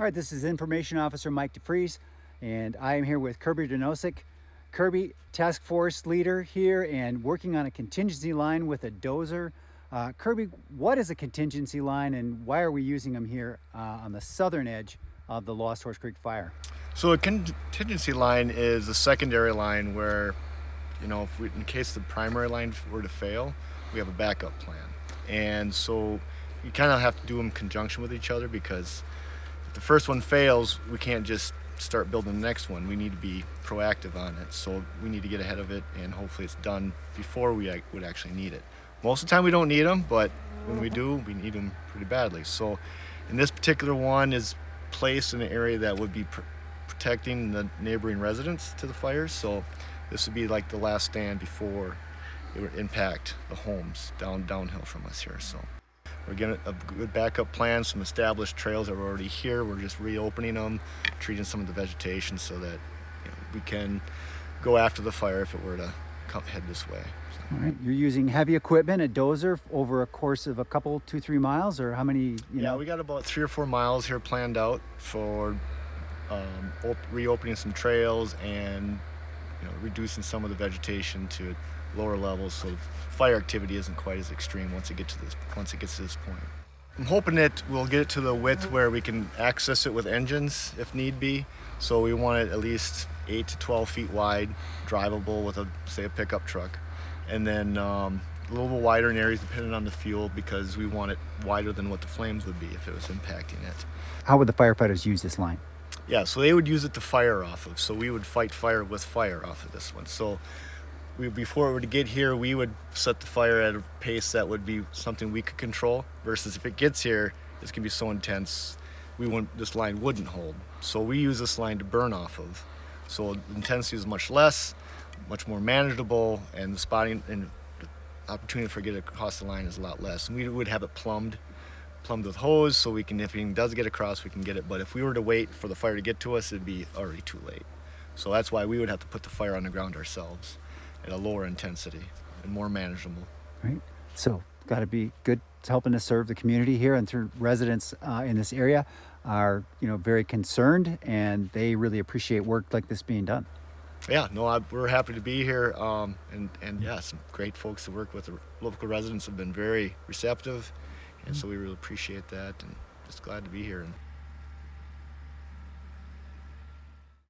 All right, this is Information Officer Mike DeFries, and I am here with Kirby Donosik. Kirby, task force leader here and working on a contingency line with a dozer. Kirby, what is a contingency line and why are we using them here on the southern edge of the Lost Horse Creek fire? So a contingency line is a secondary line where, if in case the primary line were to fail, we have a backup plan. And so you kind of have to do them in conjunction with each other, because if the first one fails, we can't just start building the next one. We need to be proactive on it. So we need to get ahead of it, and hopefully it's done before we would actually need it. Most of the time we don't need them, but when we do, we need them pretty badly. So in this particular one is placed in an area that would be protecting the neighboring residents to the fires. So this would be like the last stand before it would impact the homes downhill from us here. So we're getting a good backup plan, some established trails that were already here. We're just reopening them, treating some of the vegetation so that we can go after the fire if it were to head this way. All right, you're using heavy equipment, a dozer, over a course of a couple, 2-3 miles, or how many? Yeah, we got about 3 or 4 miles here planned out for reopening some trails and reducing some of the vegetation to lower levels, so fire activity isn't quite as extreme once it gets to this point. I'm hoping that we'll get it to the width where we can access it with engines if need be. So we want it at least 8 to 12 feet wide, drivable with a pickup truck, and then a little bit wider in areas depending on the fuel, because we want it wider than what the flames would be if it was impacting it. How would the firefighters use this line? Yeah, so they would use it to fire off of. So we would fight fire with fire off of this one. So before it were to get here, we would set the fire at a pace that would be something we could control, versus if it gets here, it's gonna be so intense, this line wouldn't hold. So we use this line to burn off of. So the intensity is much less, much more manageable, and the spotting and the opportunity for getting across the line is a lot less. And we would have it plumbed with hose, so we can, if anything does get across, we can get it. But if we were to wait for the fire to get to us, it'd be already too late. So that's why we would have to put the fire on the ground ourselves at a lower intensity and more manageable. Right. So got to be good, helping to serve the community here, and through residents in this area are very concerned, and they really appreciate work like this being done. Yeah, no, we're happy to be here, and yeah, some great folks to work with. The local residents have been very receptive, and so we really appreciate that, and just glad to be here. And